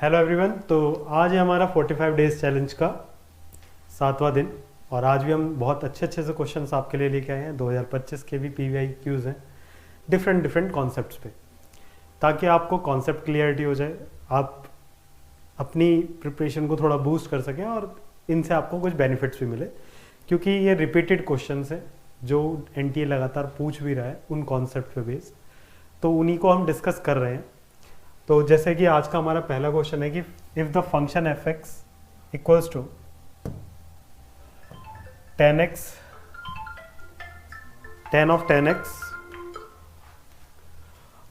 Hello everyone. तो आज है हमारा 45 डेज चैलेंज का 7वां दिन और आज भी हम बहुत अच्छे से क्वेश्चंस आपके लिए लेके आए हैं। 2025 के भी PVIQs हैं डिफरेंट कॉन्सेप्ट्स पे, ताकि आपको कॉन्सेप्ट क्लियरिटी हो जाए, आप अपनी प्रिपरेशन को थोड़ा बूस्ट कर सकें और इनसे आपको कुछ बेनिफिट्स भी मिले, क्योंकि ये रिपीटेड क्वेश्चंस हैं जो NTA लगातार पूछ भी रहा है उन कॉन्सेप्ट पे बेस्ड, तो उन्हीं को हम डिस्कस कर रहे हैं। तो जैसे कि आज का हमारा पहला क्वेश्चन है कि if the function f(x) equals to tan of tan x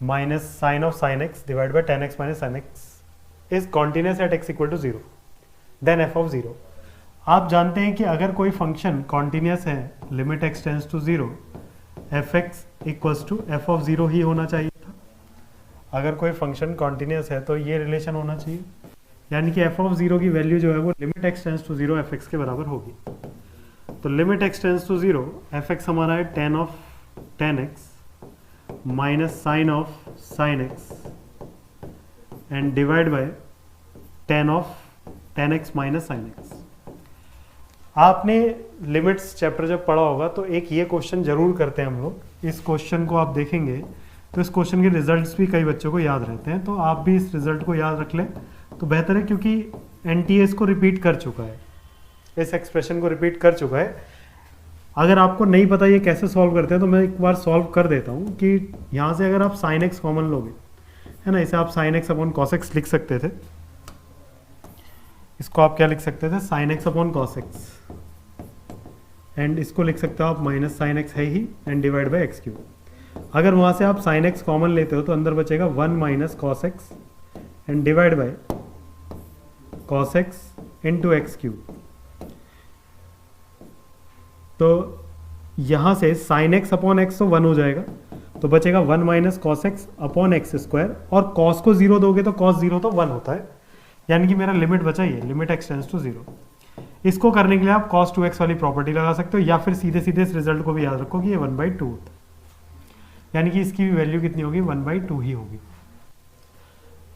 minus sine of sine x divide by tan x minus sine x is continuous at x equal to 0, then f of 0। आप जानते हैं कि अगर कोई function continuous है limit x tends to 0, f(x) equals to f of 0 ही होना चाहिए था। अगर कोई फंक्शन कॉन्टिन्यूस है तो ये रिलेशन होना चाहिए, यानी कि f ऑफ 0 की वैल्यू जो है वो limit x tends to 0 f(x) के बराबर होगी। तो limit x tends to 0 f(x) हमारा है tan of tan x minus sine of sine x and divide by tan of tan x minus sine x। आपने लिमिट्स चैप्टर जब पढ़ा होगा तो एक ये क्वेश्चन जरूर करते हैं हम लोग। इस क्वेश्चन को आप देखेंगे तो इस क्वेश्चन के रिजल्ट्स भी कई बच्चों को याद रहते हैं, तो आप भी इस रिजल्ट को याद रख लें तो बेहतर है, क्योंकि NTA इसको रिपीट कर चुका है, इस एक्सप्रेशन को रिपीट कर चुका है। अगर आपको नहीं पता ये कैसे सॉल्व करते हैं तो मैं एक बार सॉल्व कर देता हूँ कि यहाँ से अगर आप साइन x कॉमन लोगे, है ना, इसे आप sine x upon cos x लिख सकते थे। इसको आप क्या लिख सकते थे, sine x upon cos x, and इसको लिख सकते हो आप माइनस साइन x है ही and divide by x cube. अगर वहाँ से आप साइन x कॉमन लेते हो तो अंदर बचेगा 1 minus cos x and divide by cos x into x cube. तो यहाँ से साइन x अपॉन x तो 1 हो जाएगा, तो बचेगा 1 minus cos x upon x square, और कॉस को 0 दोगे तो कॉस 0 तो 1 होता है, यानी कि मेरा लिमिट बचा ये लिमिट x टेंड्स टू 0। इसको करने के लिए आप cos 2x वाली प्रॉपर्टी लगा सकते हो, या फिर सीधे सीधे इस रिजल्ट को भी याद रखो कि ये 1/2 होता है, यानी कि इसकी भी वैल्यू कितनी होगी, 1/2 ही होगी।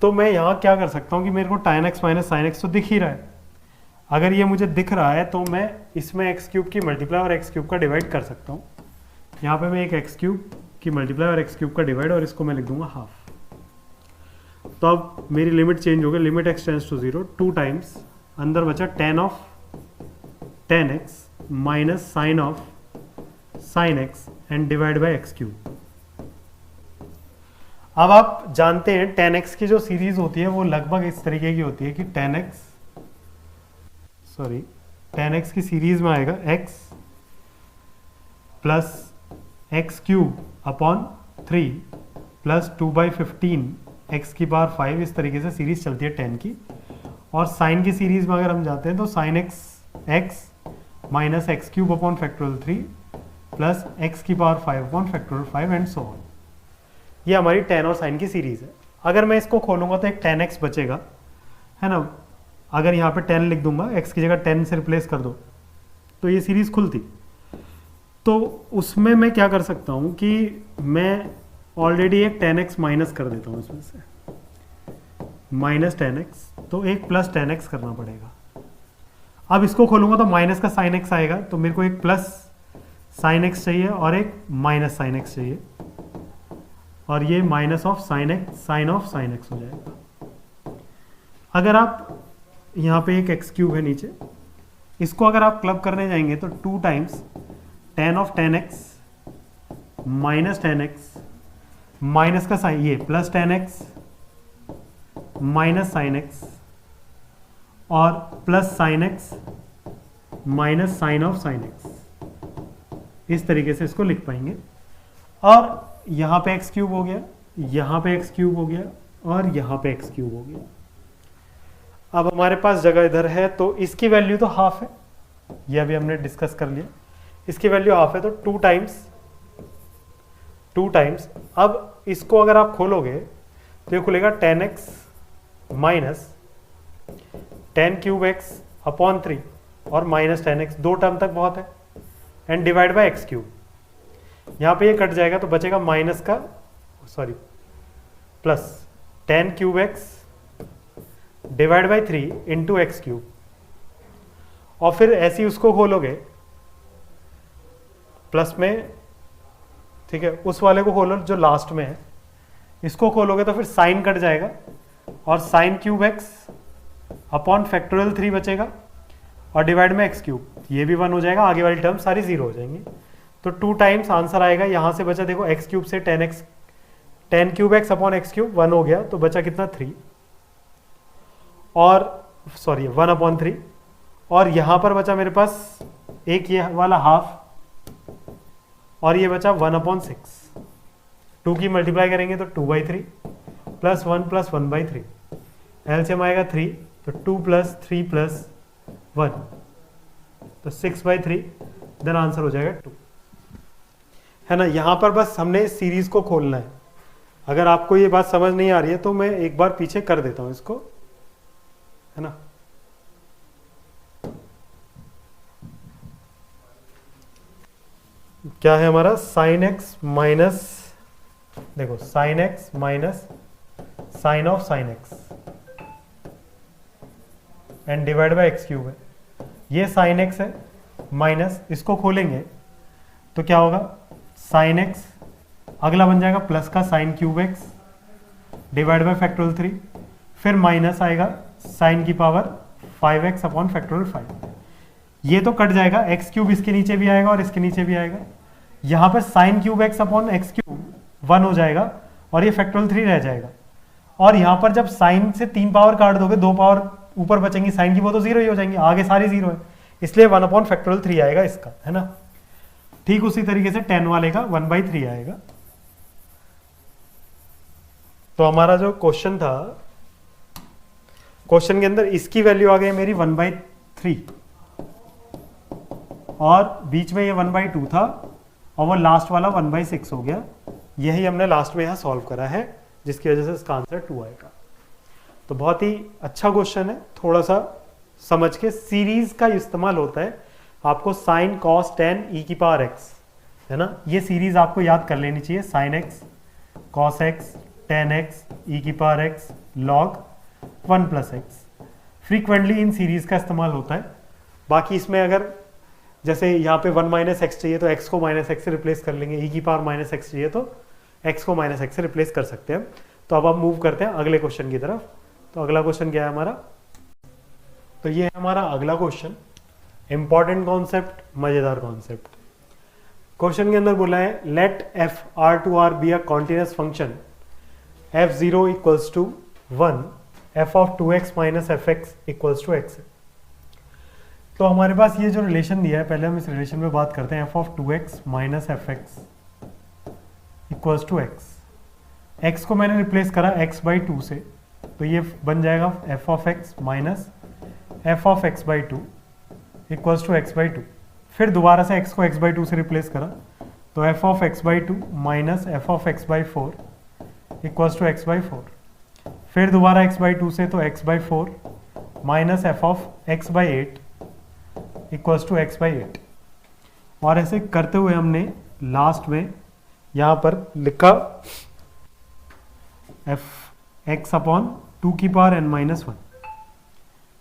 तो मैं यहाँ क्या कर सकता हूँ कि मेरे को tan x minus sine x तो दिख ही रहा है। अगर ये मुझे दिख रहा है तो मैं इसमें एक्स क्यूब की मल्टीप्लाई और एक्स क्यूब का डिवाइड कर सकता हूँ। यहाँ पे मैं एक एक्स क्यूब की मल्टीप्लाई और एक्स क्यूब का डिवाइड, और इसको मैं लिख दूंगा हाफ। तो अब मेरी लिमिट चेंज हो गई, limit x tends to 0, 2 times अंदर बचा tan of tan x minus sine of sine x and divide by x cube. अब आप जानते हैं tan x की जो सीरीज होती है वो लगभग इस तरीके की होती है कि tan x की सीरीज में आएगा x plus x cube upon 3 plus 2/15 x की पावर 5, इस तरीके से सीरीज चलती है tan की। और साइन की सीरीज में अगर हम जाते हैं तो sine x minus x cube upon factorial 3 plus x की power 5 upon factorial 5 and so on. ये हमारी tan और साइन की सीरीज है। अगर मैं इसको खोलूंगा तो एक tan x बचेगा, है ना। अगर यहाँ पे 10 लिख दूंगा, x की जगह 10 से रिप्लेस कर दो तो ये सीरीज खुलती। तो उसमें मैं क्या कर सकता हूँ कि मैं ऑलरेडी एक tan x माइनस कर देता हूँ, इसमें से माइनस tan x, तो एक प्लस tan x करना पड़ेगा। अब इसको खोलूंगा तो माइनस का साइन x आएगा, तो मेरे को एक प्लस साइन x चाहिए और एक माइनस साइन x चाहिए, और ये minus of sine of sine x हो जाएगा। अगर आप यहाँ पे एक एक्स क्यूब है नीचे, इसको अगर आप क्लब करने जाएंगे तो 2 times tan of tan x minus tan x, minus का साइन ये plus tan x minus sine x, और plus sine x minus sine of sine x, इस तरीके से इसको लिख पाएंगे। और यहाँ पे एक्स क्यूब हो गया, यहाँ पे एक्स क्यूब हो गया, और यहाँ पे एक्स क्यूब हो गया। अब हमारे पास जगह इधर है तो इसकी वैल्यू तो हाफ है, ये अभी हमने डिस्कस कर लिया, इसकी वैल्यू हाफ है, तो 2 टाइम्स। अब इसको अगर आप खोलोगे तो ये खुलेगा tan x minus tan cube x upon 3 और माइनस tan x, 2 टर्म तक बहुत है, and divide by x cube. यहाँ पे ये कट जाएगा तो बचेगा माइनस का plus tan cube x divide by 3 into x cube, और फिर ऐसे ही उसको खोलोगे प्लस में, ठीक है, उस वाले को खोलो जो लास्ट में है, इसको खोलोगे तो फिर साइन कट जाएगा और sine cube x upon factorial 3 बचेगा और डिवाइड में एक्स क्यूब, ये भी 1 हो जाएगा, आगे वाली टर्म सारी 0 हो जाएंगी। तो 2 टाइम्स आंसर आएगा। यहाँ से बचा देखो एक्स क्यूब से 10x, 10 cube x upon x cube 1 हो गया, तो बचा कितना 3, और सॉरी 1/3, और यहाँ पर बचा मेरे पास एक ये वाला हाफ, और ये बचा 1/6। 2 की मल्टीप्लाई करेंगे तो 2/3 प्लस 1 प्लस 1/3, एलसीएम आएगा 3, तो 2 प्लस 3 प्लस 1, तो 6/3, देन आंसर हो जाएगा 2, है ना। यहाँ पर बस हमने सीरीज को खोलना है। अगर आपको ये बात समझ नहीं आ रही है तो मैं एक बार पीछे कर देता हूँ इसको, है ना। क्या है हमारा साइन एक्स माइनस, देखो sine x minus sine of sine x and divide by x cube है। ये साइन एक्स है माइनस, इसको खोलेंगे तो क्या होगा, साइन एक्स, अगला बन जाएगा प्लस का sine cube x divide by factorial 3, फिर माइनस आएगा साइन की पावर 5x अपॉन फैक्टोरियल 5। ये तो कट जाएगा, एक्स क्यूब इसके नीचे भी आएगा और इसके नीचे भी आएगा। यहाँ पर sine cube x upon x cube 1 हो जाएगा और ये फैक्टोरियल 3 रह जाएगा। और यहाँ पर जब साइन से 3 पावर काट दोगे, 2 पावर ऊपर बचेंगी साइन की, वो तो 0 ही हो जाएंगी, आगे सारी 0 है, इसलिए 1 अपॉन फैक्टोरियल 3 आएगा इसका, है ना। ठीक उसी तरीके से 10 वाले का 1/3 आएगा। तो हमारा जो क्वेश्चन था, क्वेश्चन के अंदर इसकी वैल्यू आ गई मेरी 1/3 और बीच में ये 1/2 था और वो लास्ट वाला 1/6 हो गया। यही हमने लास्ट में यहाँ सॉल्व करा है, जिसकी वजह से इसका आंसर 2 आएगा। तो बहुत ही अच्छा क्वेश्चन है, थोड़ा सा समझ के। सीरीज का इस्तेमाल होता है, आपको साइन कॉस टेन ई की पावर एक्स, है ना, ये सीरीज आपको याद कर लेनी चाहिए। Sine x cos x tan x e की power x log 1 plus x, frequently in series का इस्तेमाल होता है। बाकी इसमें अगर जैसे यहाँ पे 1 माइनस एक्स चाहिए तो एक्स को माइनस एक्स से रिप्लेस कर लेंगे, ई की पावर माइनस एक्स चाहिए तो एक्स को माइनस एक्स से रिप्लेस कर सकते हैं। तो अब आप मूव करते हैं अगले क्वेश्चन की तरफ। तो अगला क्वेश्चन क्या है हमारा, तो ये है हमारा अगला क्वेश्चन, इंपॉर्टेंट कॉन्सेप्ट, मजेदार कॉन्सेप्ट। क्वेश्चन के अंदर बोला है let f R to R be a continuous function f0 equals to 1, f of 2x minus f x equals to x. तो हमारे पास ये जो रिलेशन दिया है, पहले हम इस रिलेशन में बात करते हैं। f of 2x minus f x equals to x, x को मैंने रिप्लेस करा x/2 से, तो ये बन जाएगा f of x minus f of x/2 equals to x/2। फिर दोबारा से x को x/2 से रिप्लेस करा, तो f of x/2 minus f of x/4 equals to x/4। फिर दोबारा x/2 से, तो x/4 minus f of x/8 equals to x/8। और ऐसे करते हुए हमने लास्ट में यहाँ पर लिखा x अपॉन 2 की पावर n माइनस 1,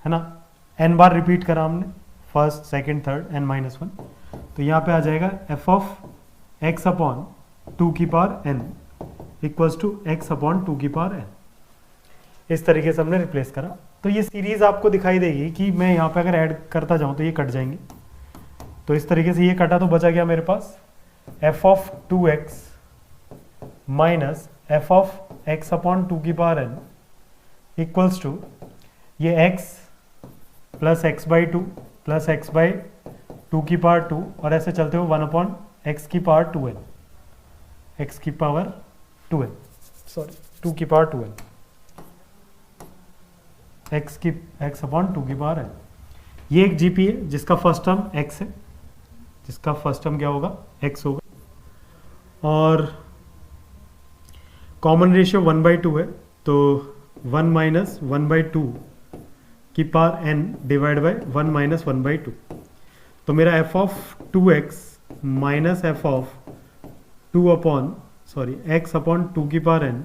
है ना। n बार रिपीट करा हमने, first second third n minus 1, तो यहाँ पे आ जाएगा f ऑफ x अपॉन 2 की power n equals to x upon 2 की पावर n। इस तरीके से हमने रिप्लेस करा। तो ये सीरीज आपको दिखाई देगी कि मैं यहाँ पे अगर ऐड करता जाऊँ तो ये कट जाएंगे। तो इस तरीके से ये कटा, तो बचा गया मेरे पास f of 2x minus f of x upon 2 की पावर n इक्वल्स टू ये x plus x/2 plus x/2 की पावर 2, और ऐसे चलते हुए 1 अपॉन x की पावर 2n, x की पावर 2n, सॉरी 2 की पावर 2n, x अपॉन 2 की पावर n। ये एक जीपी है जिसका फर्स्ट टर्म x है, जिसका फर्स्ट टर्म क्या होगा, x होगा, और कॉमन रेशियो 1/2 है, तो 1 माइनस 1/2 की power n divide by 1 minus 1/2। तो मेरा f of 2x minus f of 2 upon x upon 2 की पावर n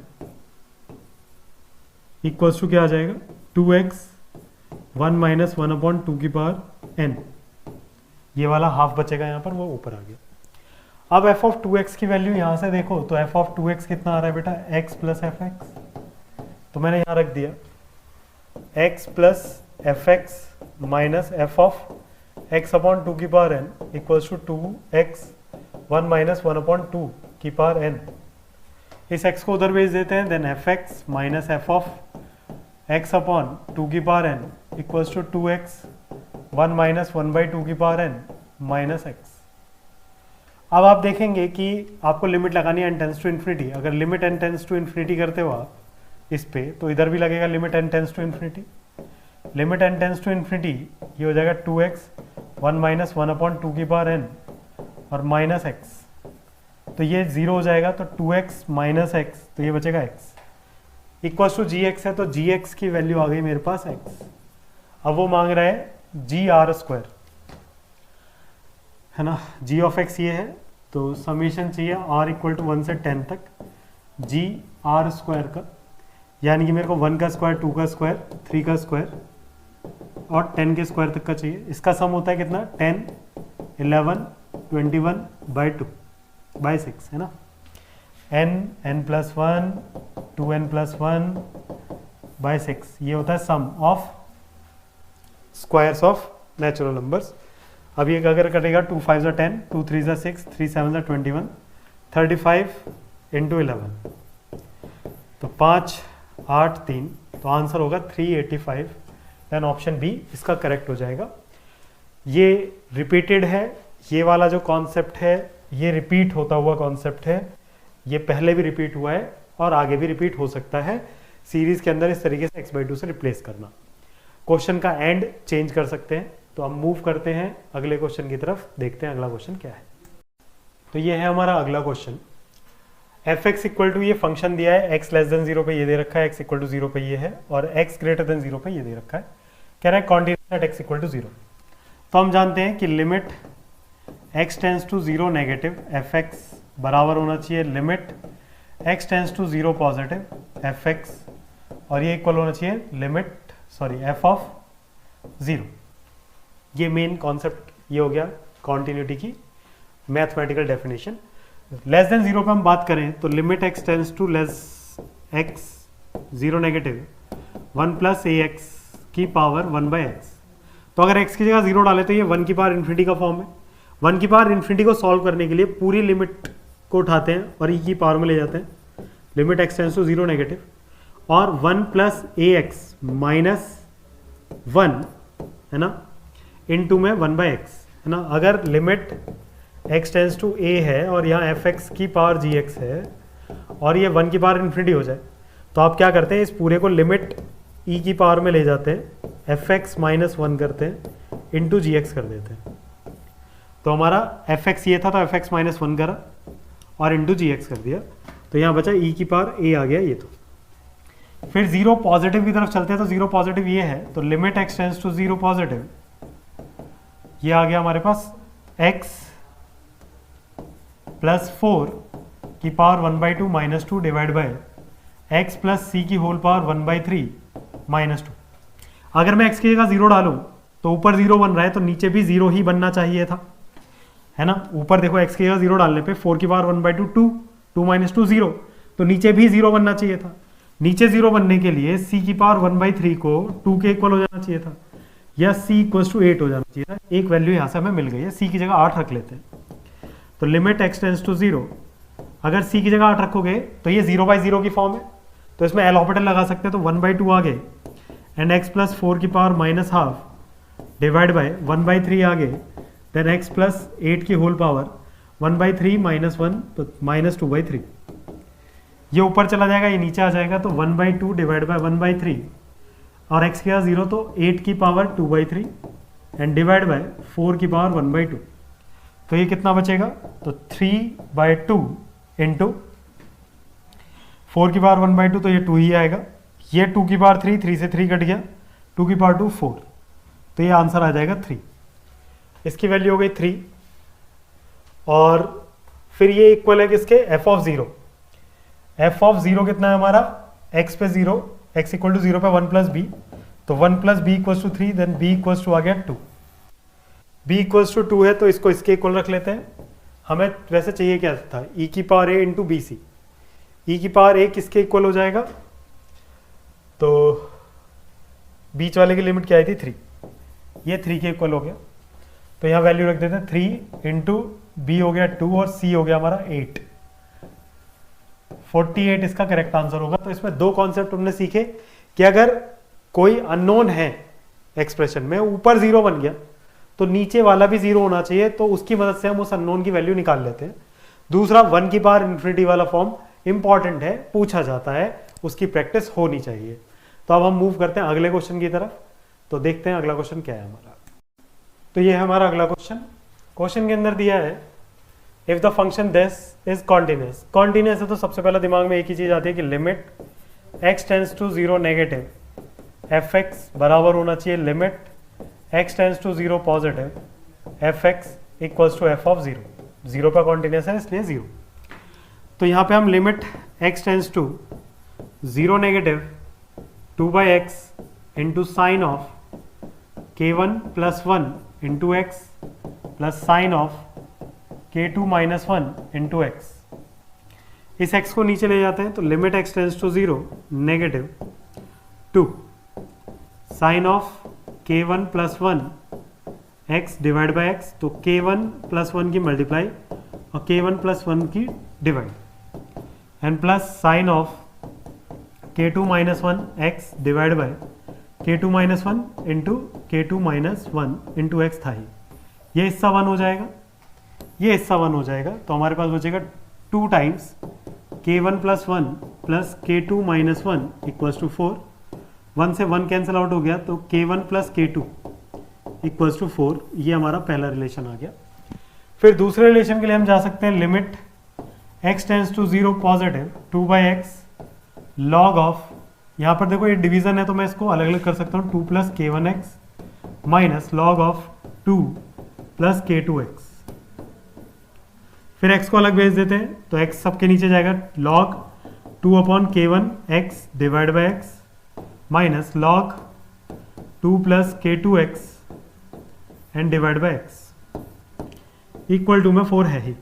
इक्वल्स टू क्या आ जाएगा, 2x 1 माइनस 1/2 ये वाला हाफ बचेगा यहाँ पर, वो ऊपर आ गया। अब f ऑफ 2x की वैल्यू यहाँ से देखो तो f ऑफ 2x कितना आ रहा है बेटा, x प्लस एफ एक्स, तो मैंने यहाँ रख दिया x plus f x minus f of x/2n equals to 2x 1 minus 1/2 इस x को उधर भेज देते हैं, then f x minus f of x/2n equals to 2x 1 minus 1/2 minus x। अब आप देखेंगे कि आपको लिमिट लगानी है n टेंस टू इन्फिनिटी। अगर limit n tends to infinity करते हो आप इस पे, तो इधर भी लगेगा limit n tends to infinity. Limit n tends to infinity ये हो जाएगा 2x 1 माइनस 1/2 और माइनस x, तो ये 0 हो जाएगा, तो 2x माइनस x, तो ये बचेगा x इक्वल्स टू gx है, तो gx की वैल्यू आ गई मेरे पास x। अब वो मांग रहा है g(r²), है ना, g ऑफ x ये है, तो समीशन चाहिए r इक्वल टू 1 से 10 तक g(r²) का, यानी कि मेरे को 1 का स्क्वायर, 2 का स्क्वायर, 3 का स्क्वायर और 10 के स्क्वायर तक का चाहिए। इसका सम होता है कितना, 10 11 21/2/6, है ना, n+1 2n+1/6, ये होता है sum of squares of natural numbers. अब ये अगर कटेगा 2 5 10, 2 3 6, 3 7 21, 35 × 11, तो 5 8 3, तो आंसर होगा 385, देन ऑप्शन बी इसका करेक्ट हो जाएगा। ये रिपीटेड है, ये वाला जो कॉन्सेप्ट है ये रिपीट होता हुआ कॉन्सेप्ट है, ये पहले भी रिपीट हुआ है और आगे भी रिपीट हो सकता है। सीरीज के अंदर इस तरीके से x/2 से रिप्लेस करना, क्वेश्चन का एंड चेंज कर सकते हैं। तो हम मूव करते हैं अगले क्वेश्चन की तरफ, देखते हैं अगला क्वेश्चन क्या है। तो ये है हमारा अगला question, f x equal to, ये फंक्शन दिया है x लेस देन 0 पे ये दे रखा है, x इक्वल टू 0 पे ये है, और x ग्रेटर देन 0 पे ये दे रखा है। कह रहा है continuous at x equal to 0। तो हम जानते हैं कि limit x tends to 0 negative F x बराबर होना चाहिए limit x tends to 0 positive F x, और ये इक्वल होना चाहिए लिमिट एफ ऑफ 0। ये मेन कॉन्सेप्ट ये हो गया कॉन्टिन्यूटी की मैथमेटिकल डेफिनेशन। लेस देन 0 पे हम बात करें तो limit x tends to less x 0 negative 1 plus ax की पावर 1/x। तो अगर x की जगह 0 डाले तो ये 1 की पावर इन्फिनिटी का फॉर्म है। 1 की पावर इन्फिनिटी को सॉल्व करने के लिए पूरी लिमिट को उठाते हैं और e की पावर में ले जाते हैं, limit x tends to 0 negative, और 1 प्लस ax माइनस 1, है ना, इनटू में 1/x, है ना। अगर limit x tends to a है और यहाँ fx की पावर gx है और ये 1 की पावर इन्फिनिटी हो जाए, तो आप क्या करते हैं, इस पूरे को लिमिट e की पावर में ले जाते हैं, fx माइनस 1 करते हैं, इंटू gx कर देते हैं। तो हमारा fx ये था, तो fx माइनस 1 करा और इंटू gx कर दिया, तो यहाँ बचा e की पावर a आ गया ये। तो फिर 0 पॉजिटिव की तरफ चलते हैं, तो 0 पॉजिटिव ये है, तो limit x tends to 0 positive, ये आ गया हमारे पास x प्लस 4 की power 1/2 minus 2 divide by x plus c की होल पावर 1/3 माइनस 2। अगर मैं x की जगह 0 डालूं तो ऊपर 0 बन रहा है, तो नीचे भी 0 ही बनना चाहिए था, है ना। ऊपर देखो x की जगह 0 डालने पे 4 की पावर 1/2 2 माइनस 2 0, तो नीचे भी 0 बनना चाहिए था। नीचे 0 बनने के लिए c की पावर 1/3 को 2 के इक्वल हो जाना चाहिए था, या c इक्वल्स टू 8 हो जाना चाहिए था। एक वैल्यू यहाँ से हमें मिल गई है, c की जगह 8 रख लेते हैं। तो लिमिट x टेंस टू 0, अगर c की जगह 8 रखोगे तो ये 0/0 की फॉर्म है, तो इसमें एल ऑर्बिटल लगा सकते हैं, तो 1/2 आ गए, एंड x प्लस 4 की power minus half divide by 1/3 आ गए, देन x प्लस 8 की होल पावर 1/3 माइनस 1, तो माइनस 2/3। ये ऊपर चला जाएगा, ये नीचे आ जाएगा, तो 1/2 डिवाइड बाय 1/3, और x की जगह 0, तो 8 की पावर 2/3 एंड डिवाइड बाय 4 की पावर 1/2, तो ये कितना बचेगा, तो 3/2 इंटू 4 की पावर 1/2, तो ये 2 ही आएगा, ये 2 की पावर 3, 3 से 3 कट गया, 2 की पावर 2 4, तो ये आंसर आ जाएगा 3। इसकी वैल्यू हो गई 3, और फिर ये इक्वल है किसके, f ऑफ 0। f ऑफ 0 कितना है हमारा, x पे 0, x इक्वल टू 0 पे 1 प्लस b, तो 1 plus b equals to 3, then b equals to आ गया 2। बी इक्वल्स टू 2 है तो इसको इसके इक्वल रख लेते हैं। हमें वैसे चाहिए क्या था, ई की पावर ए इंटू बी सी। ई की पावर ए किसके इक्वल हो जाएगा, तो बीच वाले की लिमिट क्या आई थी 3, ये 3 के इक्वल हो गया। तो यहाँ वैल्यू रख देते हैं 3 इंटू बी हो गया 2 और सी हो गया हमारा 8। 48 इसका करेक्ट आंसर होगा। तो इसमें दो कॉन्सेप्ट हमने सीखे कि अगर कोई अननोन है एक्सप्रेशन में, ऊपर 0 बन गया तो नीचे वाला भी 0 होना चाहिए, तो उसकी मदद से हम उस अननोन की वैल्यू निकाल लेते हैं। दूसरा 1 की पावर इन्फिनिटी वाला फॉर्म इंपॉर्टेंट है, पूछा जाता है, उसकी प्रैक्टिस होनी चाहिए। तो अब हम मूव करते हैं अगले क्वेश्चन की तरफ। तो देखते हैं अगला क्वेश्चन क्या है हमारा। तो ये है हमारा अगला क्वेश्चन। क्वेश्चन के अंदर दिया है if the function this is continuous. Continuous है तो सबसे पहला दिमाग में एक ही चीज आती है कि limit x tends to 0 negative F x बराबर होना चाहिए limit x tends to 0 positive F x equals to F of 0। 0 का कॉन्टिन्यूस है इसलिए 0। तो यहाँ पे हम limit x tends to 0 negative 2/x into sine of k1 plus 1 into X plus sine of k2 minus 1 into X, इस x को नीचे ले जाते हैं तो limit x tends to 0 negative 2 sine of k1 plus 1 x divide by x, तो k1 plus 1 की multiply और k1 प्लस 1 की divide and plus sine of k2 minus 1 x divide by k2 minus 1 into k2 minus 1 into x था ही। ये हिस्सा 1 हो जाएगा, ये हिस्सा 1 हो जाएगा, तो हमारे पास बचेगा 2 times k1 plus 1 plus k2 minus 1 equals to 4। 1 से 1 कैंसिल आउट हो गया तो k1 plus k2 equals to 4। ये हमारा पहला रिलेशन आ गया। फिर दूसरे रिलेशन के लिए हम जा सकते हैं limit x tends to 0 positive 2/x log of, यहाँ पर देखो ये डिवीजन है तो मैं इसको अलग अलग कर सकता हूँ, 2 plus k1x minus log of 2 plus k2x। फिर x को अलग भेज देते हैं तो x सबके नीचे जाएगा log 2 upon k1x divide by x minus log 2 plus k2x and divide by x equal to में 4 है ही,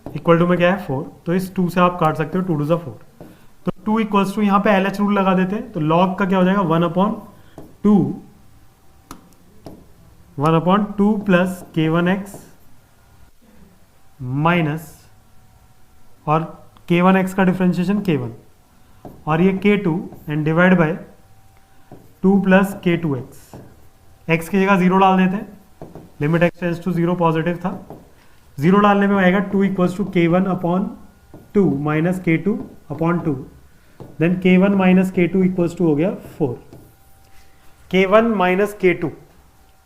इक्वल टू में क्या है 4, तो इस 2 से आप काट सकते हो 2 2 4। तो 2 इक्वल्स टू यहाँ पे LH रूल लगा देते हैं तो log का क्या हो जाएगा 1 अपॉन 2 प्लस k1x माइनस और k1x का डिफरेंशिएशन k1 और ये k2 and divide by 2 plus k2x। x की जगह 0 डाल देते हैं, limit x tends to 0 positive था, 0 डालने में आएगा 2 equals to k1 upon 2 minus k2 upon 2, then k1 minus k2 equals to हो गया 4। k1 माइनस k2,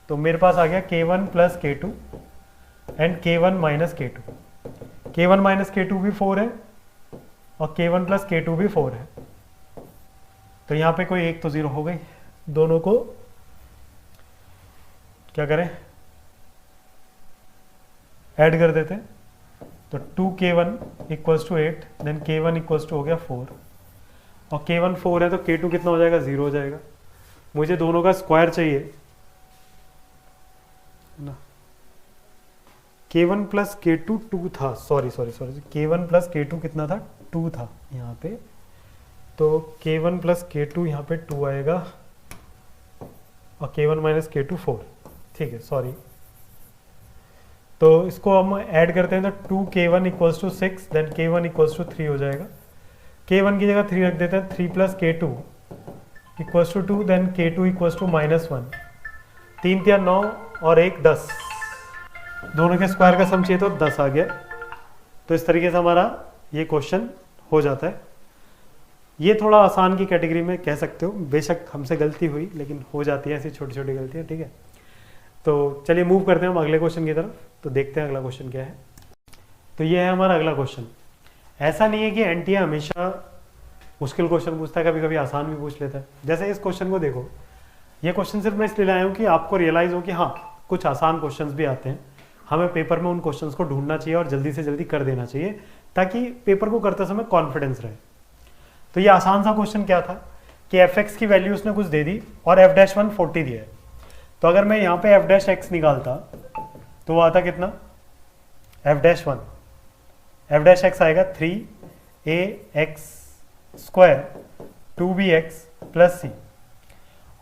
तो मेरे पास आ गया k1 plus k2 and k1 minus k2। k1 minus k2 भी 4 है और k1 प्लस k2 भी 4 है, तो यहाँ पे कोई एक तो 0 हो गई। दोनों को क्या करें, ऐड कर देते हैं, तो 2k1 equals to 8, then k1 equals to हो गया 4 और k1 4 है तो k2 कितना हो जाएगा 0 हो जाएगा। मुझे दोनों का स्क्वायर चाहिए ना, k1 प्लस k2 2 था, सॉरी k1 प्लस k2 कितना था 2 था यहाँ पे, तो k1 प्लस k2 यहाँ पे 2 आएगा और k1 माइनस k2 4, ठीक है सॉरी। तो इसको हम ऐड करते हैं तो 2k1 equals to 6, then k1 equals to 3 हो जाएगा। k1 की जगह 3 रख देते हैं, 3 plus k2 equals to 2, then k2 equals to -1। 3 3 9 और 1 10, दोनों के स्क्वायर का सम चाहिए तो 10 आ गया। तो इस तरीके से हमारा ये क्वेश्चन हो जाता है। ये थोड़ा आसान की कैटेगरी में कह सकते हो, बेशक हमसे गलती हुई लेकिन हो जाती है ऐसी छोटी छोटी गलतियाँ, ठीक है। तो चलिए मूव करते हैं हम अगले क्वेश्चन की तरफ, तो देखते हैं अगला क्वेश्चन क्या है। तो ये है हमारा अगला क्वेश्चन। ऐसा नहीं है कि एनटीए हमेशा मुश्किल क्वेश्चन पूछता है, कभी कभी आसान भी पूछ लेता है। जैसे इस क्वेश्चन को देखो, ये क्वेश्चन सिर्फ मैं इसलिए लाया हूँ कि आपको रियलाइज हो कि हाँ कुछ आसान क्वेश्चंस भी आते हैं, हमें पेपर में उन क्वेश्चंस को ढूंढना चाहिए और जल्दी से जल्दी कर देना चाहिए ताकि पेपर को करते समय कॉन्फिडेंस रहे। तो ये आसान सा क्वेश्चन क्या था कि एफ एक्स की वैल्यू उसने कुछ दे दी और एफ डैश 1 40 दिया है, तो अगर मैं यहाँ पे एफ डैश एक्स निकालता तो वो आता कितना, F dash 1, F dash x आएगा 3ax स्क्वायर 2bx प्लस सी,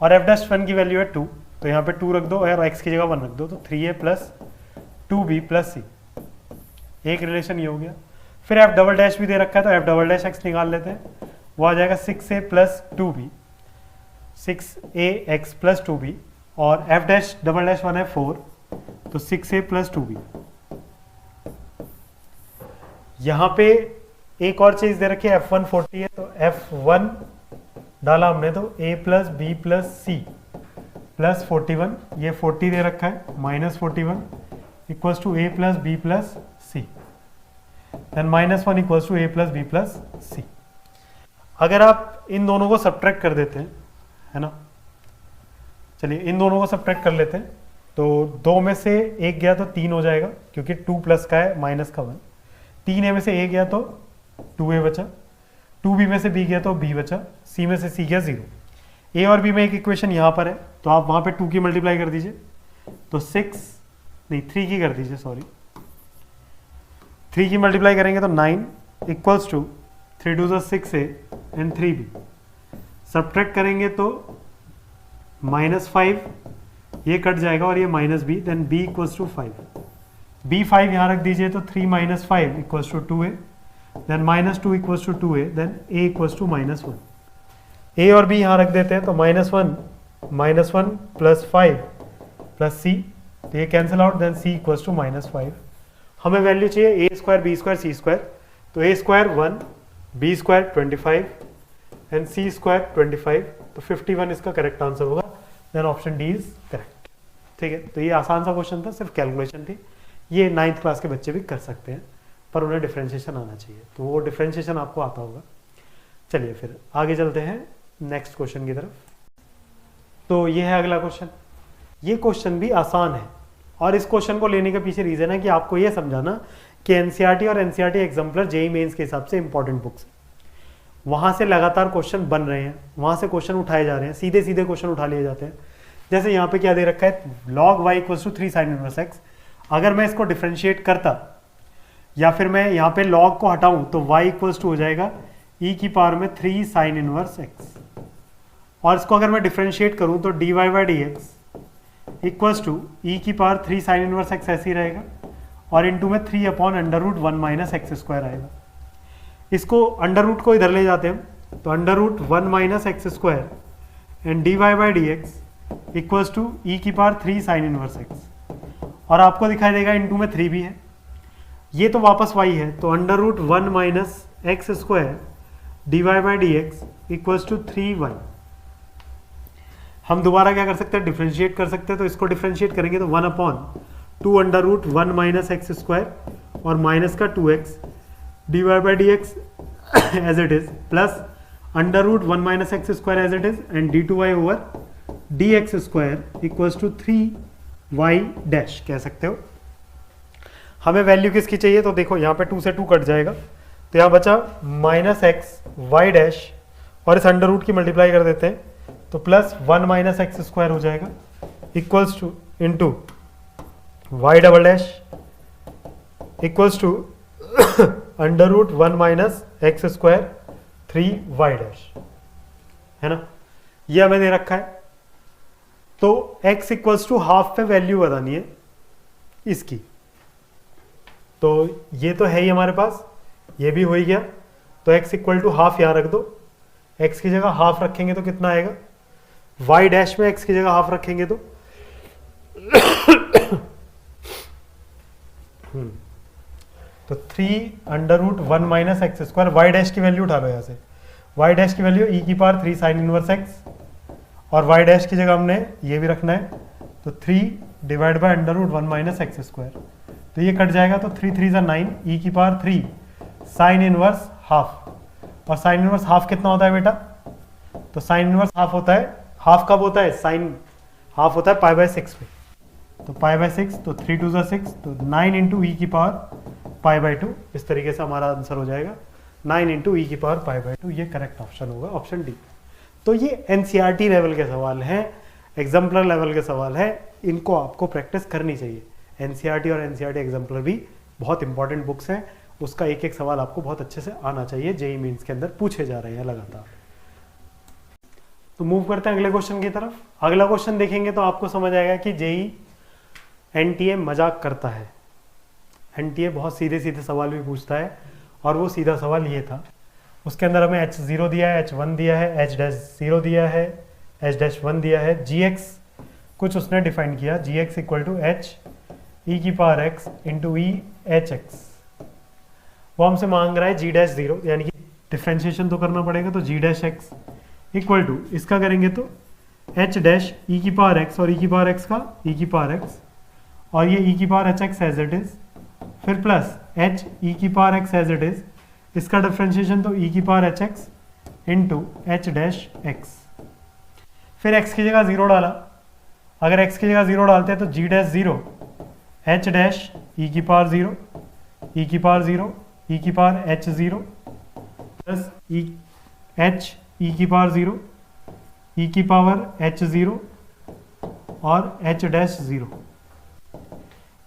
और एफ डैश 1 की वैल्यू है 2, तो यहाँ पे 2 रख दो और x की जगह 1 रख दो, तो 3a प्लस 2b प्लस सी, एक रिलेशन ये हो गया। फिर एफ डबल डैश भी दे रखा है, तो एफ डबल डैश एक्स निकाल लेते हैं, वो आ जाएगा 6a plus 2b, 6ax plus 2b, और एफ डैश डबल डैश 1 है 4, तो 6a प्लस 2b। यहाँ पे एक और चीज दे रखी है, f1 40 है, तो f1 डाला हमने, तो a plus b plus c plus 41, ये 40 दे रखा है, minus 41 equals to a plus b plus c, then -1 equals to a plus b plus c. अगर आप इन दोनों को सब्ट्रैक्ट कर देते हैं, है ना, चलिए इन दोनों को सब्ट्रैक्ट कर लेते हैं, तो 2 में से 1 गया तो 3 हो जाएगा, क्योंकि 2 प्लस का है माइनस का 1, 3a में से a गया तो 2a बचा, 2b में से b गया तो b बचा, c में से c गया 0। a और b में एक इक्वेशन यहाँ पर है, तो आप वहाँ पे 2 की मल्टीप्लाई कर दीजिए, तो 3 की कर दीजिए, सॉरी 3 की मल्टीप्लाई करेंगे तो 9 equals to 3 2 6a and 3b, subtract करेंगे तो -5, ये कट जाएगा और ये -b, then b equals to 5, b 5 यहाँ रख दीजिए, तो 3 - 5 equals to 2a, then -2 equals to 2a, then a equals to -1। a और b यहाँ रख देते हैं, तो -1 प्लस 5 प्लस c, तो ये cancel out, then c equals to -5। हमें वैल्यू चाहिए a square b square c square, तो a square 1, b square 25 and c square 25, तो 51 इसका करेक्ट आंसर होगा, then option D is correct. ठीक है, तो ये आसान सा क्वेश्चन था, सिर्फ कैलकुलेशन थी, ये 9th क्लास के बच्चे भी कर सकते हैं, पर उन्हें डिफ्रेंशिएशन आना चाहिए, तो वो डिफ्रेंशिएशन आपको आता होगा। चलिए फिर आगे चलते हैं नेक्स्ट क्वेश्चन की तरफ। तो ये है अगला क्वेश्चन, ये क्वेश्चन भी आसान है, और इस क्वेश्चन को लेने के पीछे रीजन है कि आपको ये समझाना कि एनसीईआरटी और एनसीईआरटी एग्जाम्पलर जेईई मेंस के हिसाब से इंपॉर्टेंट बुक्स है, वहां से लगातार क्वेश्चन बन रहे हैं, वहां से क्वेश्चन उठाए जा रहे हैं, सीधे सीधे क्वेश्चन उठा लिए जाते हैं। जैसे यहाँ पे क्या दे रखा है, log y equals to 3 sin inverse x, अगर मैं इसको डिफ्रेंशिएट करता या फिर मैं यहाँ पे log को हटाऊं, तो y इक्वल्स टू हो जाएगा e की पावर में 3 sin इनवर्स x, और इसको अगर मैं डिफ्रेंशिएट करूं तो dy by D x equals to e की पावर 3 sin इनवर्स x ऐसे ही रहेगा, और इनटू में 3 अपॉन under root 1 minus x square आएगा। इसको अंडर रूट को इधर ले जाते हैं, तो under root 1 minus x square and dy by D x equals to e की पावर 3 sin इनवर्स x, और आपको दिखाई देगा इनटू में 3 भी है, ये तो वापस y है, तो under root 1 minus x square dy by D x equals to 3y। हम दोबारा क्या कर सकते हैं, डिफ्रेंशिएट कर सकते हैं, तो इसको डिफ्रेंशिएट करेंगे तो 1 upon 2 under root 1 minus x square और माइनस का 2x dy by D X as it is plus under root 1 minus x square as it is and d2y over D X square equals to 3y dash कह सकते हो। हमें value किसकी चाहिए, तो देखो यहाँ पे 2 से 2 कट जाएगा, तो यहाँ बचा माइनस एक्स वाई डैश, और इस अंडर रूट की मल्टीप्लाई कर देते हैं, तो प्लस 1 माइनस एक्स स्क्वायर हो जाएगा equals to into Y double dash equals to under root 1 minus x square 3y dash, है ना, ये हमें दे रखा है। तो x इक्वल्स टू हाफ पे वैल्यू बतानी है इसकी, तो ये तो है ही हमारे पास, ये भी हो ही गया, तो x इक्वल टू हाफ यहाँ रख दो, x की जगह हाफ रखेंगे तो कितना आएगा, y डैश में x की जगह हाफ रखेंगे तो तो 3 under root 1 minus x square, Y dash की वैल्यू उठा लो यहाँ से, वाई डैश की वैल्यू ई की पावर 3 साइन इनवर्स एक्स, और वाई डैश की जगह हमने ये भी रखना है, तो 3 divide by under root 1 minus x square, तो ये कट जाएगा, तो 3 3 ज़ा 9 ई की पावर 3 साइन इनवर्स हाफ, और साइन इनवर्स हाफ कितना होता है बेटा, तो साइन इनवर्स हाफ होता है, हाफ कब होता है, साइन हाफ होता है पाई बाय 6 पे, तो पाई बाय 6, तो 3 2 ज़ा 6, तो 9 इंटू ई की पावर पाई बाय 2, इस तरीके से हमारा आंसर हो जाएगा 9 इंटू ई की पावर पाई बाय 2, ये करेक्ट ऑप्शन होगा, ऑप्शन डी। तो ये एनसीईआरटी लेवल के सवाल हैं, एग्जाम्पलर लेवल के सवाल है, इनको आपको प्रैक्टिस करनी चाहिए। एनसीईआरटी और एनसीईआरटी एग्जाम्पलर भी बहुत इंपॉर्टेंट बुक्स हैं, उसका एक एक सवाल आपको बहुत अच्छे से आना चाहिए, जेईई मेंस के अंदर पूछे जा रहे हैं लगातार। तो मूव करते हैं अगले क्वेश्चन की तरफ। अगला क्वेश्चन देखेंगे तो आपको समझ आएगा कि जेईई एनटीए मजाक करता है। एनटीए बहुत सीधे सीधे सवाल भी पूछता है, और वो सीधा सवाल ये था, उसके अंदर हमें h0 दिया है, h1 दिया है, h-0 दिया है, h-1 दिया है, gx कुछ उसने डिफाइन किया, gx equal to h e की power x into E H X. वो हमसे मांग रहा है g-0, यानी कि डिफ्रेंशिएशन तो करना पड़ेगा, तो g-x इक्वल टू इसका करेंगे तो h डैश e की पावर x, और e की पावर x का e की पावर x, और ये e की power h x as it is, फिर प्लस h e की power x as it is, इसका डिफ्रेंशिएशन तो e की power h x into h dash x, फिर x की जगह 0 डाला। अगर x की जगह 0 डालते हैं तो g-0 h डैश e की पावर 0, e की पावर 0, e की power h0 plus h e की पावर 0, e की पावर h0 और h डैश 0।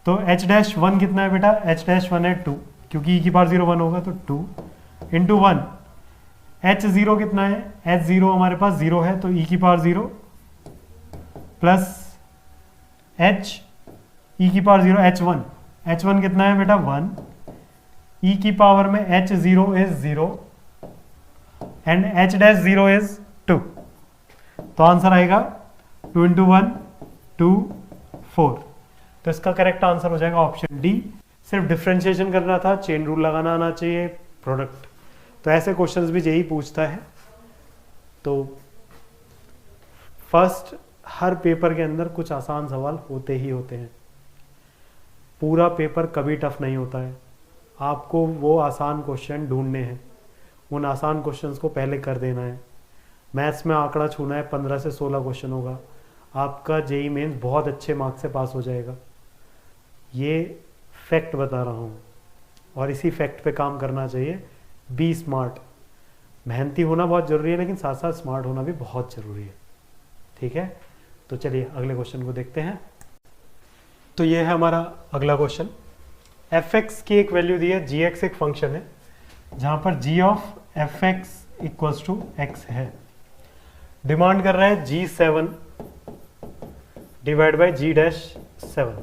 तो h डैश 1 कितना है बेटा, h डैश 1 है 2, क्योंकि e की पावर 0 1 होगा तो 2 इंटू 1। h0 कितना है, h0 हमारे पास 0 है, तो e की पावर 0 प्लस h e की पावर 0 h1, h1 कितना है बेटा 1, e की पावर में h0 is 0 and h dash 0 is 2। तो आंसर आएगा 2 इंटू 1 2 4। तो इसका करेक्ट आंसर हो जाएगा ऑप्शन डी। सिर्फ डिफ्रेंशिएशन करना था, चेन रूल लगाना आना चाहिए, प्रोडक्ट। तो ऐसे क्वेश्चंस भी यही पूछता है। तो फर्स्ट हर पेपर के अंदर कुछ आसान सवाल होते ही होते हैं, पूरा पेपर कभी टफ नहीं होता है। आपको वो आसान क्वेश्चन ढूंढने हैं, उन आसान क्वेश्चंस को पहले कर देना है। मैथ्स में आंकड़ा छूना है, 15 से 16 क्वेश्चन होगा, आपका जेईई मेंस बहुत अच्छे मार्क्स से पास हो जाएगा। ये फैक्ट बता रहा हूँ, और इसी फैक्ट पे काम करना चाहिए। बी स्मार्ट, मेहनती होना बहुत ज़रूरी है, लेकिन साथ साथ स्मार्ट होना भी बहुत ज़रूरी है। ठीक है, तो चलिए अगले क्वेश्चन को देखते हैं। तो ये है हमारा अगला क्वेश्चन। एफ एक्स की एक वैल्यू दी है, जी एक्स एक फंक्शन है जहाँ पर g of F x equals to x है। डिमांड कर रहा है G7 divide by G dash 7।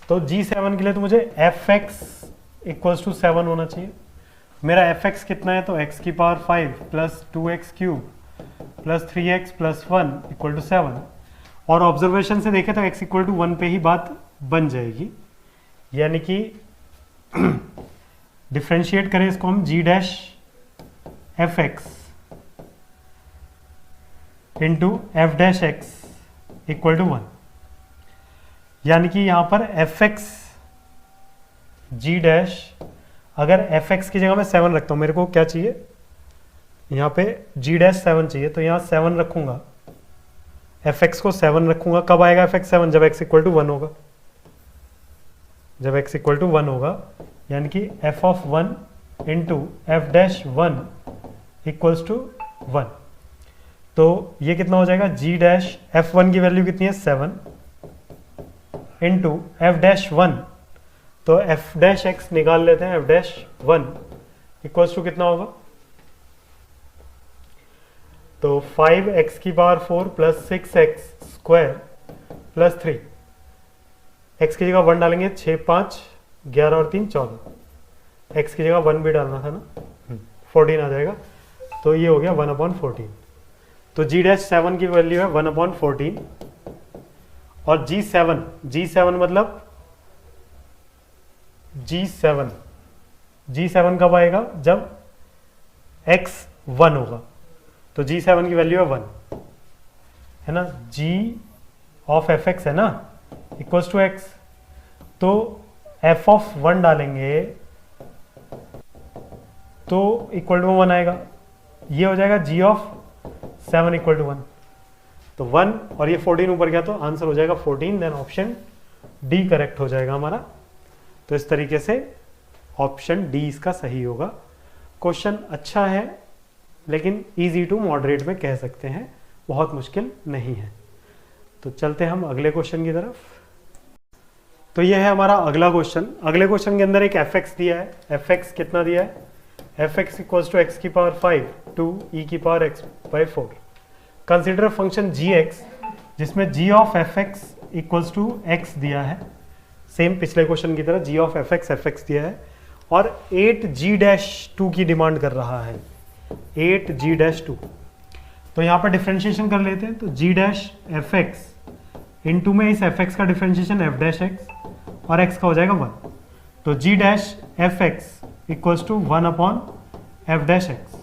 तो G7 के लिए तो मुझे एफ एक्स इक्वल्स टू 7 होना चाहिए। मेरा एफ एक्स कितना है, तो x की power 5 plus 2x cube plus 3x plus 1 equal to 7। और ऑब्जर्वेशन से देखें तो x इक्वल टू 1 पे ही बात बन जाएगी, यानी कि डिफ्रेंशिएट करें इसको हम g dash F X into F dash X equal to 1, यानी कि यहाँ पर एफ एक्स जी डैश, अगर एफ एक्स की जगह मैं 7 रखता हूँ, मेरे को क्या चाहिए यहाँ पे जी डैश 7 चाहिए, तो यहाँ 7 रखूंगा, एफ एक्स को 7 रखूंगा। कब आएगा एफ एक्स 7, जब एक्स इक्वल टू 1 होगा। जब एक्स इक्वल टू 1 होगा, यानी कि F of 1 into F dash 1 equals to 1। तो ये कितना हो जाएगा, जी डैश एफ 1 की वैल्यू कितनी है 7 इंटू एफ डैश 1, तो एफ डैश एक्स निकाल लेते हैं, एफ डैश 1 इक्वल्स टू कितना होगा, तो 5x की power 4 plus 6x square plus 3, x की जगह 1 डालेंगे, 6 5 11 और 3 14, x की जगह 1 भी डालना था ना, 14 आ जाएगा। तो ये हो गया 1/14। तो g डैश 7 की वैल्यू है 1/14, और G7 मतलब G7 कब आएगा, जब x 1 होगा। तो G7 की वैल्यू है 1, है ना, G ऑफ एफ एक्स है ना इक्वल्स टू एक्स, तो f ऑफ 1 डालेंगे तो इक्वल टू 1 आएगा। ये हो जाएगा G ऑफ 7 इक्वल टू 1, तो 1 और ये 14 ऊपर गया, तो आंसर हो जाएगा 14। देन ऑप्शन डी करेक्ट हो जाएगा हमारा। तो इस तरीके से ऑप्शन डी इसका सही होगा। क्वेश्चन अच्छा है, लेकिन इजी टू मॉडरेट में कह सकते हैं, बहुत मुश्किल नहीं है। तो चलते हैं हम अगले क्वेश्चन की तरफ। तो ये है हमारा अगला क्वेश्चन। अगले क्वेश्चन के अंदर एक एफ एक्स दिया है। एफ एक्स कितना दिया है? F x equals to x की पावर 5 टू ई की power x by 4। Consider function g x जिसमें g of F x equals to x दिया है, सेम पिछले क्वेश्चन की तरह जी ऑफ एफ एक्स दिया है, और 8g-2 की डिमांड कर रहा है। 8g-2 तो यहाँ पर डिफ्रेंशिएशन कर लेते हैं। तो g dash F X into में इस एफ एक्स का डिफ्रेंशिएशन एफ डैश एक्स और x का हो जाएगा 1। तो g dash F x equals to 1 upon F dash X.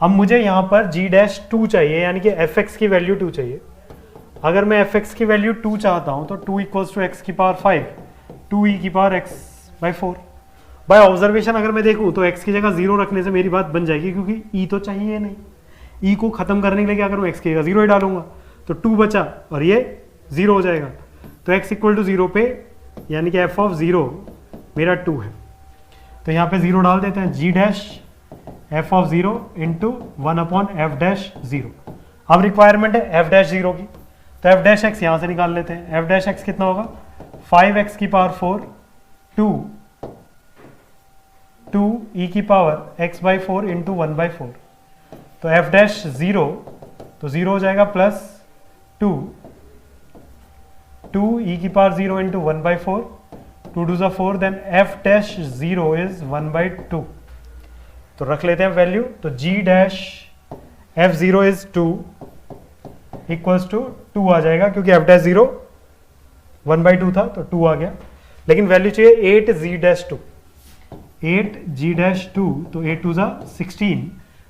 अब मुझे यहाँ पर g डैश 2 चाहिए, यानी कि एफ एक्स की वैल्यू 2 चाहिए। अगर मैं एफ एक्स की वैल्यू 2 चाहता हूँ तो 2 इक्वल्स टू एक्स की पावर 5 2 ई की power x by 4। By observation अगर मैं देखूँ तो x की जगह 0 रखने से मेरी बात बन जाएगी, क्योंकि e तो चाहिए नहीं। e को खत्म करने के लिए क्या करूँ, x की जगह 0 ही डालूंगा, तो 2 बचा और ये 0 हो जाएगा। तो x इक्वल टू 0 पे यानी कि f ऑफ 0 मेरा 2 है, तो यहाँ पे 0 डाल देते हैं। g dash f of 0 into 1 upon F dash 0। अब रिक्वायरमेंट है f डैश 0 की, तो f डैश x यहाँ से निकाल लेते हैं। f डैश x कितना होगा? 5x की पावर 4 2 e की power x by 4 into 1 by 4। तो f डैश 0 तो 0 हो जाएगा प्लस 2 e की power 0 into 1 by 4, 2 2 4, then f dash 0 is 1 by 2। तो रख लेते हैं वैल्यू। तो g dash f0 is 2 equals to 2 आ जाएगा, क्योंकि f डैश 0 1 बाई 2 था तो 2 आ गया। लेकिन वैल्यू चाहिए 8g डैश 2, 8g-2, तो 8 2 16,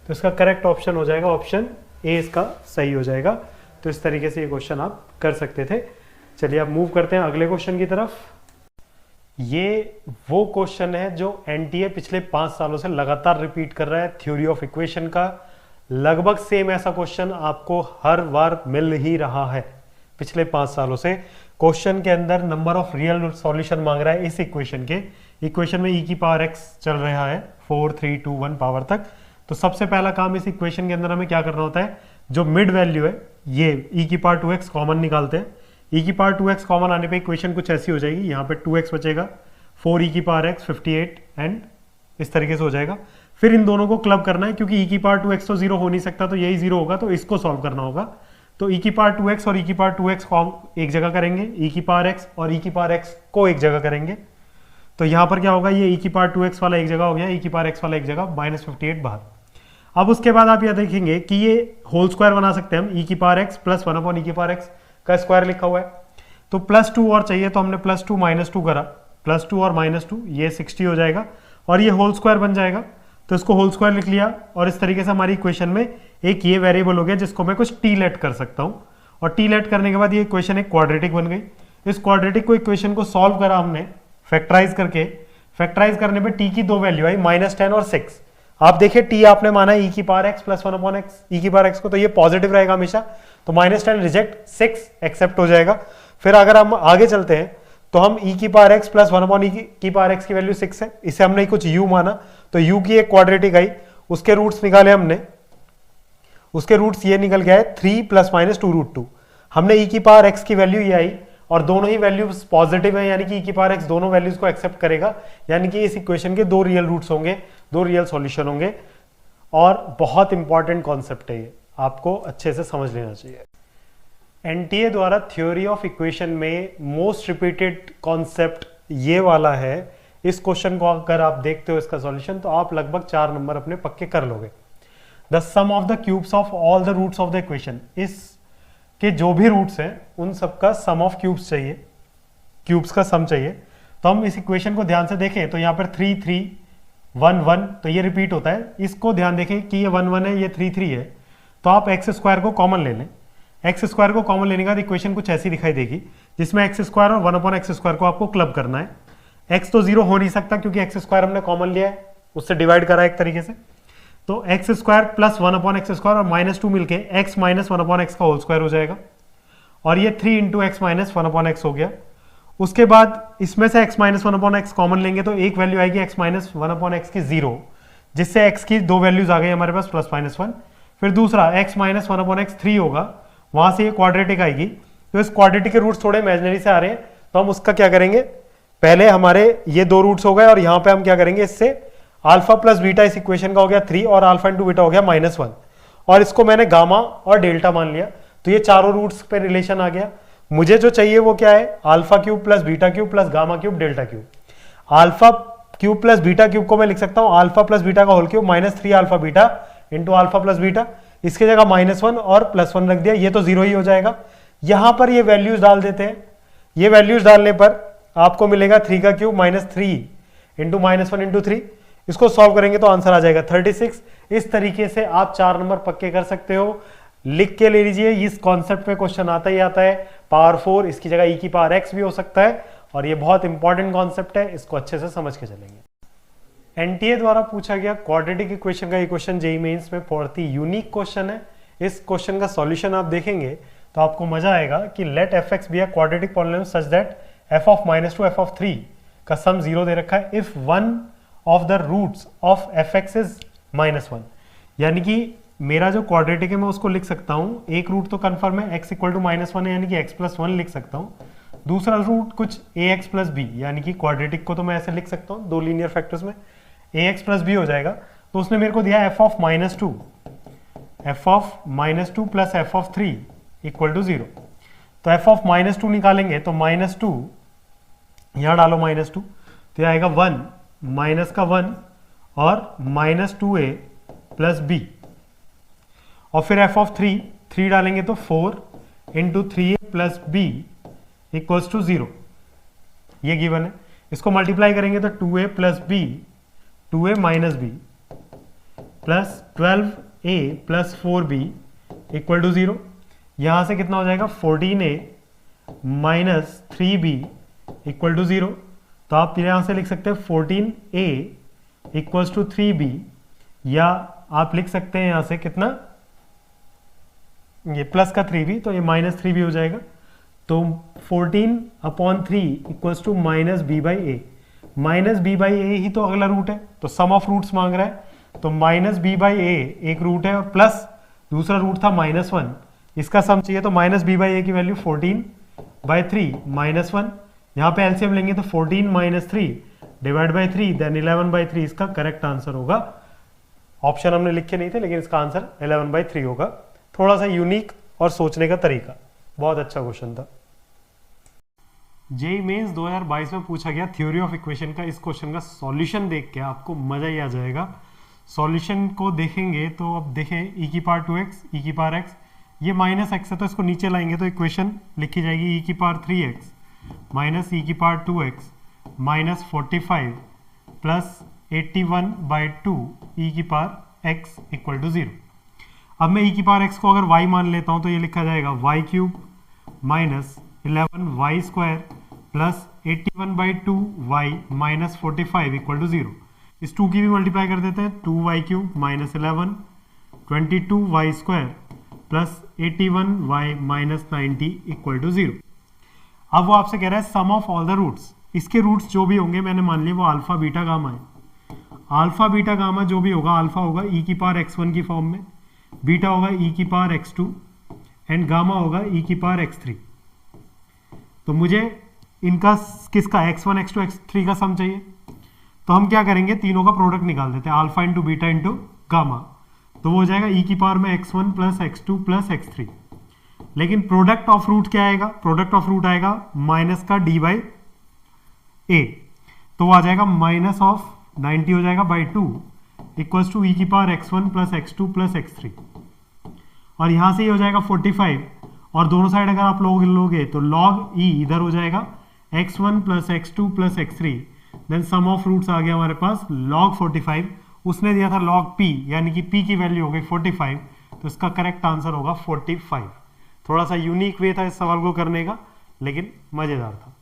तो इसका करेक्ट ऑप्शन हो जाएगा ऑप्शन ए, इसका सही हो जाएगा। तो इस तरीके से ये क्वेश्चन आप कर सकते थे। चलिए आप मूव करते हैं अगले क्वेश्चन की तरफ। ये वो क्वेश्चन है जो एनटीए पिछले 5 सालों से लगातार रिपीट कर रहा है, थ्योरी ऑफ इक्वेशन का। लगभग सेम ऐसा क्वेश्चन आपको हर बार मिल ही रहा है पिछले 5 सालों से। क्वेश्चन के अंदर नंबर ऑफ रियल सॉल्यूशन मांग रहा है इस इक्वेशन के। इक्वेशन में e की पावर x चल रहा है 4 3 2 1 पावर तक। तो सबसे पहला काम इस इक्वेशन के अंदर हमें क्या करना होता है, जो मिड वैल्यू है ये e की पावर 2x कॉमन निकालते हैं। e की पावर 2x कॉमन आने पे इक्वेशन कुछ ऐसी हो जाएगी, यहाँ पे 2x बचेगा, 4 e की पावर x 58 एंड इस तरीके से हो जाएगा। फिर इन दोनों को क्लब करना है, क्योंकि e की पावर 2x तो 0 हो नहीं सकता, तो यही 0 होगा, तो इसको सॉल्व करना होगा। तो e की पावर 2x और e की पावर 2x को एक जगह करेंगे, e की पावर x और e की पावर x को एक जगह करेंगे। तो यहाँ पर क्या होगा, ये e की पावर 2x वाला एक जगह हो गया, e की पावर x वाला एक जगह, -58 बाहर। अब उसके बाद आप यह देखेंगे कि ये होल स्क्वायर बना सकते हैं हम, e की power x plus 1 upon e की पावर x का स्क्वायर लिखा हुआ है। तो +2 और चाहिए, तो हमने +2 -2 करा, +2 और -2 ये 60 हो जाएगा, और ये होल स्क्वायर बन जाएगा। तो इसको होल स्क्वायर लिख लिया, और इस तरीके से हमारी इक्वेशन में एक ये वेरिएबल हो गया जिसको मैं कुछ टी लेट कर सकता हूँ, और टी लेट करने के बाद ये इक्वेशन एक क्वाड्रेटिक बन गई। इस क्वाड्रेटिक को इक्वेशन को सॉल्व करा हमने फैक्टराइज करके। फैक्टराइज करने पे t की 2 वैल्यू आई, -10 और 6। आप देखिए t आपने माना e की power x plus 1 upon x, e की पावर x को, तो ये पॉजिटिव रहेगा हमेशा, तो -10 रिजेक्ट, 6 एक्सेप्ट हो जाएगा। फिर अगर हम आगे चलते हैं तो हम e की power x plus 1 upon e की पावर x की वैल्यू 6 है, इसे हमने कुछ u माना, तो u की एक क्वाड्रेटिक आई, उसके रूट्स निकाले हमने, उसके रूट्स ये निकल गया है 3 ± 2√2। हमने e की पावर x की वैल्यू ये आई, और दोनों ही वैल्यूज पॉजिटिव है, यानी कि e की पावर x दोनों वैल्यूज को एक्सेप्ट करेगा, यानी कि इस इक्वेशन के 2 रियल रूट्स होंगे, 2 रियल सॉल्यूशन होंगे। और बहुत इंपॉर्टेंट कॉन्सेप्ट है ये, आपको अच्छे से समझ लेना चाहिए। एनटीए द्वारा थ्योरी ऑफ इक्वेशन में मोस्ट रिपीटेड कॉन्सेप्ट ये वाला है। इस क्वेश्चन को अगर आप देखते हो इसका सॉल्यूशन, तो आप लगभग 4 नंबर अपने पक्के कर लोगे। The sum of the cubes of all the roots of the equation, इस के जो भी रूट्स हैं उन सबका सम ऑफ क्यूब्स चाहिए, क्यूब्स का सम चाहिए। तो हम इस इक्वेशन को ध्यान से देखें तो यहाँ पर 3 3 1 1, तो ये रिपीट होता है। इसको ध्यान देखें कि ये 1 1 है, ये 3 3 है, तो आप एक्स स्क्वायर को कॉमन ले लें। एक्स स्क्वायर को कॉमन लेने के बाद इक्वेशन कुछ ऐसी दिखाई देगी, जिसमें एक्स स्क्वायर और 1 अपॉन एक्स स्क्वायर को आपको क्लब करना है। एक्स तो 0 हो नहीं सकता, क्योंकि एक्स स्क्वायर हमने कॉमन लिया है, उससे डिवाइड करा एक तरीके से। तो x square plus 1 upon x square और -2 मिलके एक्स माइनस 1 अपॉन एक्स का होल स्क्वायर हो जाएगा, और ये 3 into x minus 1 upon x हो गया। उसके बाद इसमें से x minus 1 upon x common लेंगे, तो एक वैल्यू आएगी x माइनस 1 अपॉन एक्स की 0, जिससे x की दो वैल्यूज आ गई हमारे पास प्लस माइनस 1। फिर दूसरा x माइनस 1 अपॉन एक्स 3 होगा, वहां से ये क्वाड्रेटिक आएगी। तो इस क्वाड्रेटिक के रूट्स थोड़े इमेजिनरी से आ रहे हैं, तो हम उसका क्या करेंगे, पहले हमारे ये दो रूट्स हो गए और यहाँ पे हम क्या करेंगे, इससे अल्फा प्लस बीटा इस इक्वेशन का हो गया 3 और अल्फा इंटू बीटा हो गया -1, और इसको मैंने गामा और डेल्टा मान लिया। तो ये चारों रूट्स पे रिलेशन आ गया। मुझे जो चाहिए वो क्या है, alpha cube plus beta cube plus gamma cube delta cube. Alpha cube plus beta cube को मैं लिख सकता हूँ अल्फा प्लस बीटा का whole cube -3 alpha beta into alpha plus beta. इसकी जगह -1 और +1 रख दिया, ये तो 0 ही हो जाएगा। यहां पर ये वैल्यूज डाल देते हैं। ये वैल्यूज डालने पर आपको मिलेगा 3 का क्यूब -3 इंटू -1 इंटू 3। इसको सॉल्व करेंगे तो आंसर आ जाएगा 36। इस तरीके से आप 4 नंबर पक्के कर सकते हो। लिख के ले लीजिए, इस कॉन्सेप्ट पे क्वेश्चन आता ही आता है। पावर 4 इसकी जगह e की पावर x भी हो सकता है, और ये बहुत इंपॉर्टेंट कॉन्सेप्ट है, इसको अच्छे से समझ के चलेंगे। एनटीए द्वारा पूछा गया क्वाड्रेटिक इक्वेशन का ये क्वेश्चन जेईई मेंस में बहुत ही यूनिक क्वेश्चन है। इस क्वेश्चन का सॉल्यूशन आप देखेंगे तो आपको मजा आएगा कि let F X be a quadratic polynomial such that F of -2 F of 3 का सम 0 दे रखा है if one of the roots of F X is -1। यानी कि मेरा जो क्वाड्रेटिक है मैं उसको लिख सकता हूँ, एक रूट तो कंफर्म है x इक्वल टू -1 है, यानी कि x+1 लिख सकता हूँ। दूसरा रूट कुछ ax प्लस बी, यानी कि क्वाड्रेटिक को तो मैं ऐसे लिख सकता हूँ, दो लीनियर फैक्टर्स में ax प्लस बी हो जाएगा। तो उसने मेरे को दिया f of -2 plus f of 3 equal to 0। तो f ऑफ -2 निकालेंगे तो -2 यहाँ डालो -2 तो यह आएगा 1 माइनस का 1 और -2a प्लस b, और फिर f ऑफ 3 डालेंगे तो 4 into 3a plus b equals to 0। ये गिवन है। इसको मल्टीप्लाई करेंगे तो 2a plus b 2a minus b plus 12a plus 4b equal to 0। यहां से कितना हो जाएगा 14a minus 3b equal to 0। तो आप यहां से लिख सकते हैं 14a इक्वल्स टू 3b, या आप लिख सकते हैं यहां से कितना, ये प्लस का 3b तो ये -3b हो जाएगा। तो 14/3 इक्वल्स टू -b/a। -b/a ही तो अगला रूट है, तो सम ऑफ रूट्स मांग रहा है, तो -b/a एक रूट है और प्लस दूसरा रूट था -1, इसका सम चाहिए। तो -b/a की वैल्यू 14/3 -1, यहाँ पे एलसीएम लेंगे तो 14 - 3 डिवाइड बाई 3 देन 11/3 इसका करेक्ट आंसर होगा। ऑप्शन हमने लिखे नहीं थे, लेकिन इसका आंसर 11/3 होगा। थोड़ा सा यूनिक और सोचने का तरीका, बहुत अच्छा क्वेश्चन था। जेईई मेंस 2022 में पूछा गया थ्योरी ऑफ इक्वेशन का। इस क्वेश्चन का सॉल्यूशन देख के आपको मजा ही आ जाएगा। सॉल्यूशन को देखेंगे तो अब देखें e की पावर 2x e की पावर x, ये -x है तो इसको नीचे लाएंगे तो इक्वेशन लिखी जाएगी e की पावर 3x माइनस e की power 2x minus 45 plus 81/2 e की पावर x इक्वल टू 0। अब मैं e की पावर x को अगर y मान लेता हूं तो ये लिखा जाएगा y cube minus 11y square plus 81/2 y minus 45 equal to 0। इस 2 की भी मल्टीप्लाई कर देते हैं, 2y cube minus 11 22y square plus 81y minus 90 equal to 0। अब वो आपसे कह रहा है sum of all the roots. इसके रूट्स जो भी होंगे मैंने मान लिया वो अल्फा बीटा गामा है। अल्फा बीटा गामा जो भी होगा, अल्फा होगा e की पावर x1 की फॉर्म में, बीटा होगा e की पावर x2 एंड गामा होगा e की पावर x3। तो मुझे इनका किसका x1 x2 x3 का सम चाहिए, तो हम क्या करेंगे, तीनों का प्रोडक्ट निकाल देते हैं, alpha into beta into gamma. तो वो हो जाएगा e की पावर में x1 plus x2 plus x3। लेकिन प्रोडक्ट ऑफ रूट क्या आएगा, प्रोडक्ट ऑफ रूट आएगा माइनस का d/a, तो वो आ जाएगा माइनस ऑफ 90 हो जाएगा बाई 2 इक्वल्स टू e की power x1 plus x2 plus x3, और यहां से ही हो जाएगा 45, और दोनों साइड अगर आप लोगे तो log e इधर हो जाएगा x1 plus x2 plus x3, then sum of roots आ गया हमारे पास log 45, उसने दिया था log p, यानी कि p की वैल्यू हो गई 45, तो इसका करेक्ट आंसर होगा 45। थोड़ा सा यूनिक वे था इस सवाल को करने का, लेकिन मजेदार था।